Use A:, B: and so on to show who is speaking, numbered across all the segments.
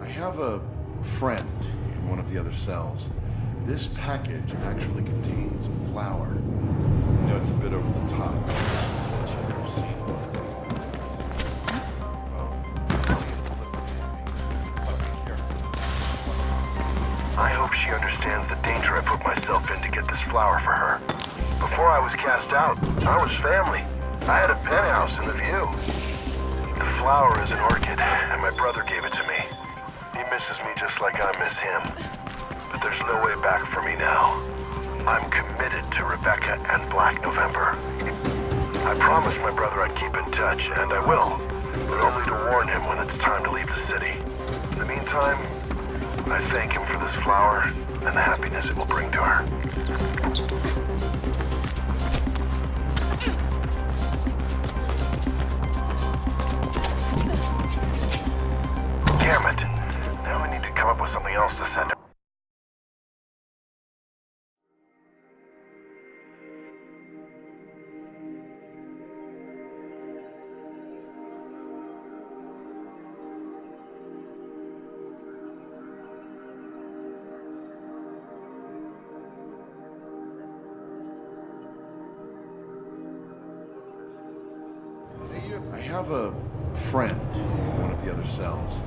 A: I have a friend in one of the other cells. This package actually contains a flower. I know it's a bit over the top.
B: I hope she understands the danger I put myself in to get this flower for her. Before I was cast out, I was family. I had a penthouse in the view. The flower is an orchid, and my brother gave it to me. He misses me just like I miss him. But there's no way back for me now. I'm committed to Rebecca and Black November. I promised my brother I'd keep in touch, and I will, but only to warn him when it's time to leave the city. In the meantime, I thank him for this flower and the happiness it will bring to her. Damn it. Now we need to come up with something else to send her.
A: I have a friend in one of the other cells.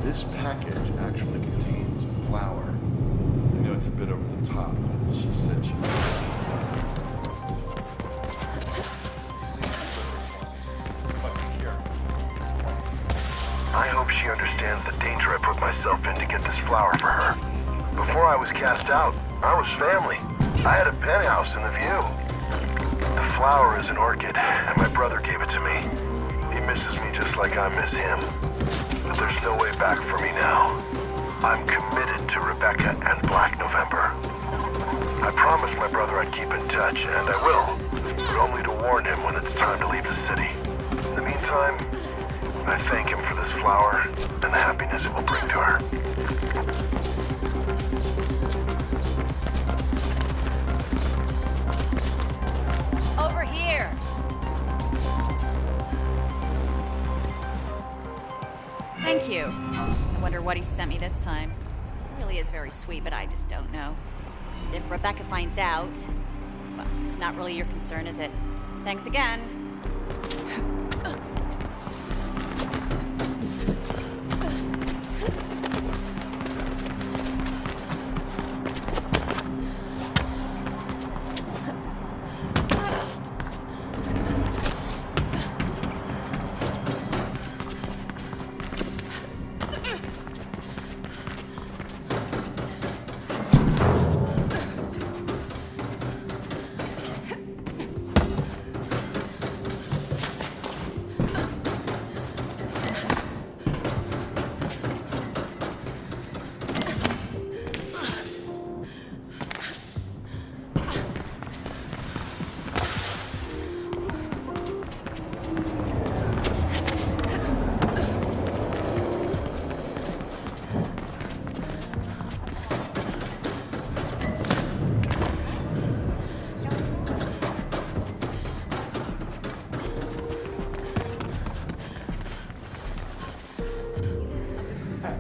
A: This package actually contains a flower. I know it's a bit over the top, but she said she would see
B: I hope she understands the danger I put myself in to get this flower for her. Before I was cast out, I was family. I had a penthouse in the view. The flower is an orchid, and my brother gave it to me. He misses me just like I miss him. But there's no way back for me now. I'm committed to Rebecca and Black November. I promised my brother I'd keep in touch, and I will, but only to warn him when it's time to leave the city. In the meantime, I thank him for this flower and the happiness it will bring to her.
C: Over here. Thank you. I wonder what he sent me this time. He really is very sweet, but I just don't know. If Rebecca finds out, well, it's not really your concern, is it? Thanks again.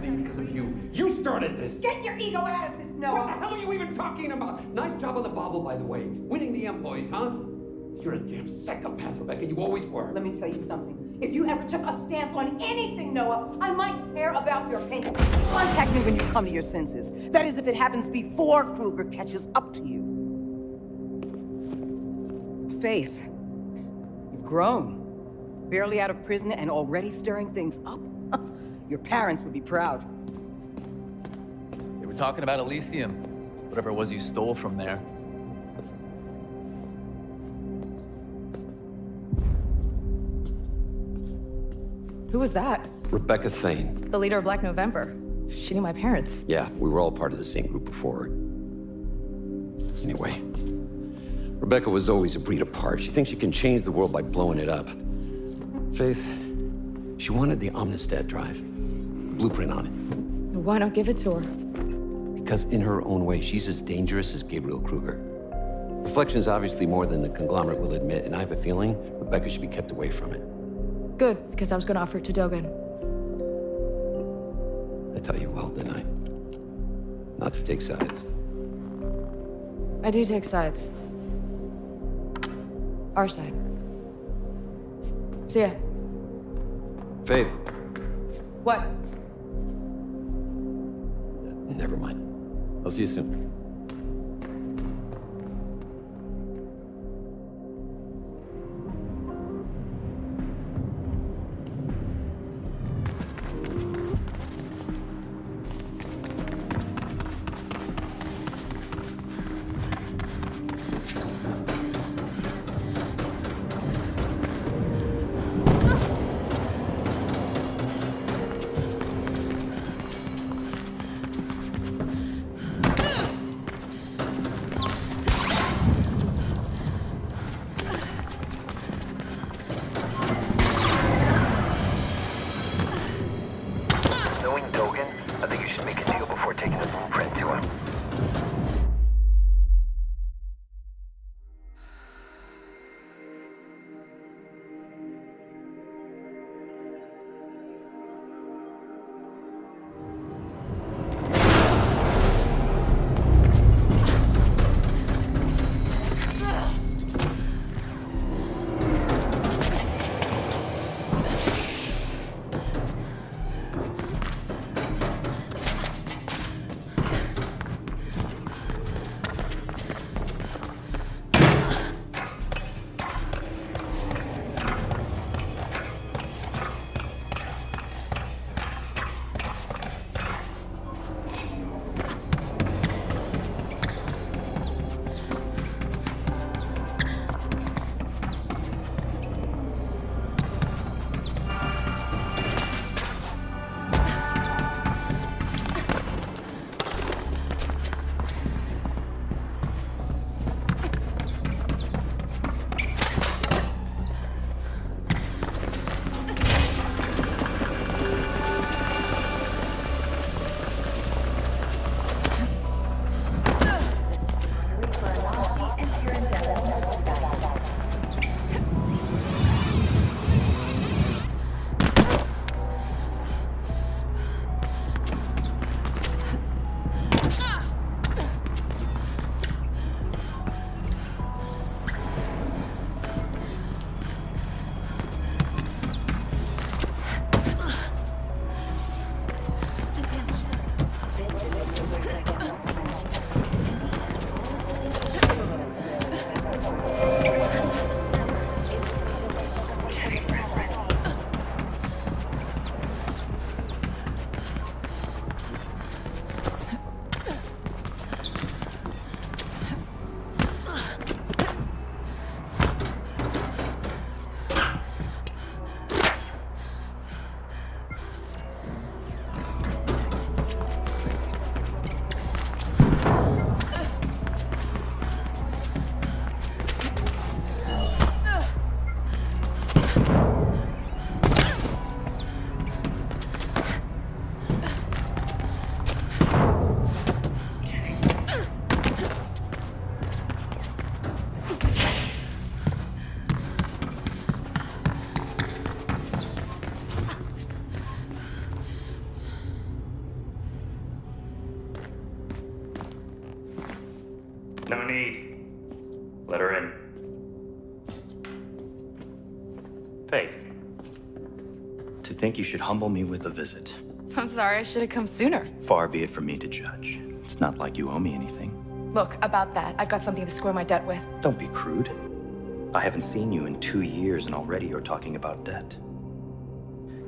D: Because of you. You started this!
E: Get your ego out of this, Noah!
D: What the hell are you even talking about? Nice job on the bobble, by the way. Winning the employees, huh? You're a damn psychopath, Rebecca. You always were.
E: Let me tell you something. If you ever took a stance on anything, Noah, I might care about your opinion. Contact me when you come to your senses. That is, if it happens before Kruger catches up to you. Faith, you've grown. Barely out of prison and already stirring things up. Your parents would be proud.
F: They were talking about Elysium, whatever it was you stole from there.
G: Who was that?
H: Rebecca Thane.
G: The leader of Black November. She knew my parents.
H: Yeah, we were all part of the same group before. Anyway, Rebecca was always a breed apart. She thinks she can change the world by blowing it up. Faith, she wanted the Omnistat drive. Blueprint on it.
G: Why not give it to her?
H: Because in her own way, she's as dangerous as Gabriel Kruger. Reflection's obviously more than the conglomerate will admit, and I have a feeling Rebecca should be kept away from it.
G: Good, because I was going to offer it to Dogen.
H: I tell you well, didn't I? Not to take sides.
G: I do take sides. Our side. See ya.
H: Faith.
G: What?
H: Never mind. I'll see you soon.
B: Knowing Dogen, I think you should make a deal before taking the blueprint to him.
I: No need. Let her in. Faith. To think you should humble me with a visit.
G: I'm sorry, I should have come sooner.
I: Far be it from me to judge. It's not like you owe me anything.
G: Look, about that, I've got something to square my debt with.
I: Don't be crude. I haven't seen you in 2 years and already you're talking about debt.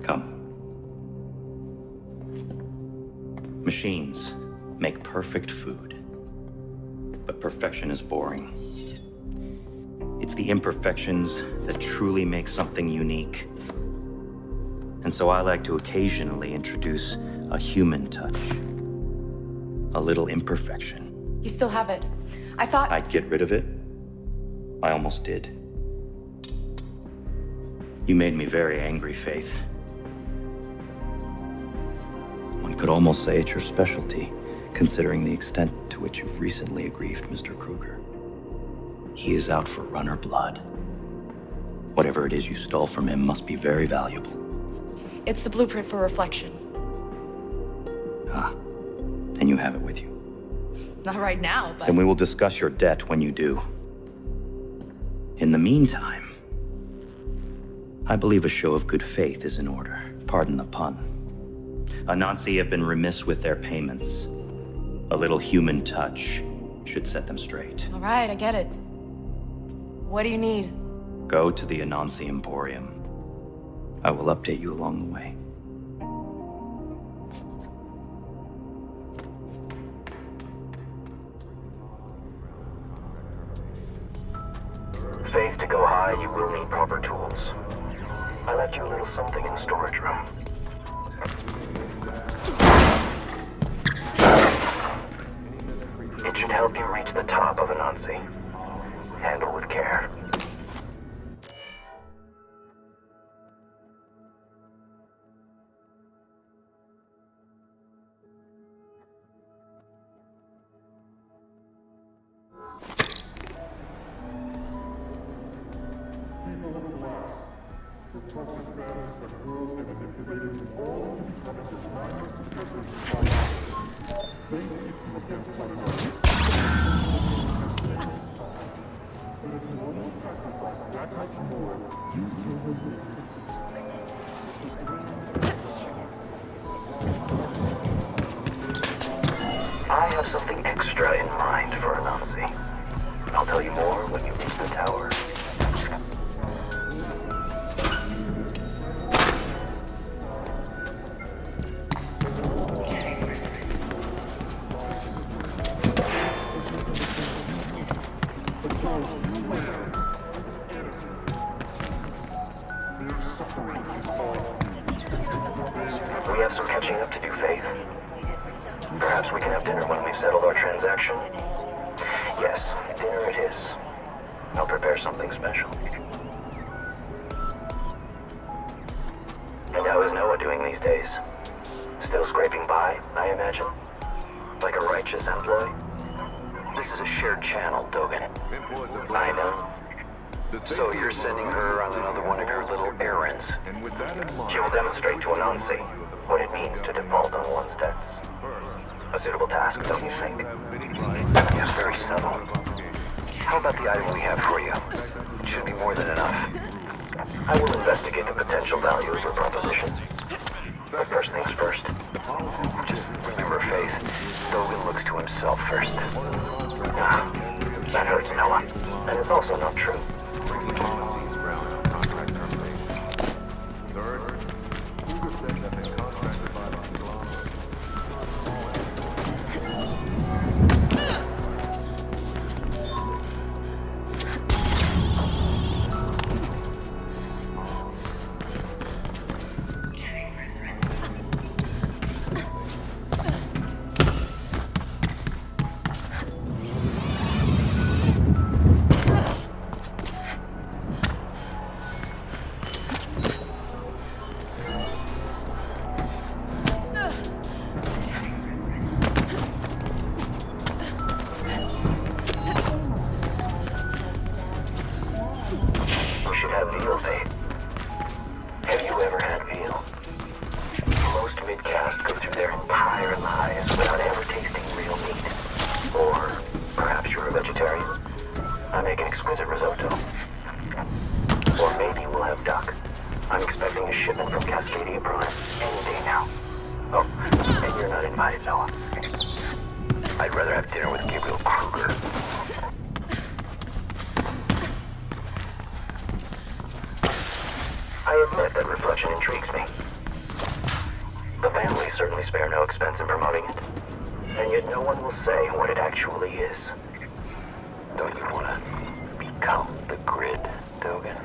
I: Come. Machines make perfect food. But perfection is boring. It's the imperfections that truly make something unique. And so I like to occasionally introduce a human touch. A little imperfection.
G: You still have it. I thought...
I: I'd get rid of it. I almost did. You made me very angry, Faith. One could almost say it's your specialty, considering the extent to which you've recently aggrieved Mr. Kruger. He is out for runner blood. Whatever it is you stole from him must be very valuable.
G: It's the blueprint for reflection.
I: Ah, then you have it with you.
G: Not right now, but...
I: Then we will discuss your debt when you do. In the meantime, I believe a show of good faith is in order. Pardon the pun. Anansi have been remiss with their payments. A little human touch should set them straight.
G: All right, I get it. What do you need?
I: Go to the Anansi Emporium. I will update you along the way.
B: Faith, to go high, you will need proper tools. I left you a little something in the storage room. It should help you reach the top of Anansi. Handle with care. I have something extra in mind for Anansi. I'll tell you more when you reach the tower. We have some catching up to do, Faith. Perhaps we can have dinner when we've settled our transaction. Yes, dinner it is. I'll prepare something special. And how is Noah doing these days? Still scraping by, I imagine? Like a righteous employee? This is a shared channel, Dogen. I know. So you're sending her on another one of your little errands. She will demonstrate to Anansi what it means to default on one's debts. A suitable task, don't you think? Yes, very subtle. How about the item we have for you? It should be more than enough. I will investigate the potential value of your proposition. But first things first. Just remember, Faith, Dogen looks to himself first. Ah, that hurts Noah. And it's also not true. Have you ever had veal? Most midcast go through their entire lives without ever tasting real meat. Or perhaps you're a vegetarian. I make an exquisite risotto. Or maybe we'll have duck. I'm expecting a shipment from Cascadia Prime any day now. Oh, and you're not invited, Noah. I'd rather have dinner with Gabriel Kruger. I admit that reflection intrigues me. The family certainly spare no expense in promoting it. And yet no one will say what it actually is. Don't you want to become the grid, Dogen?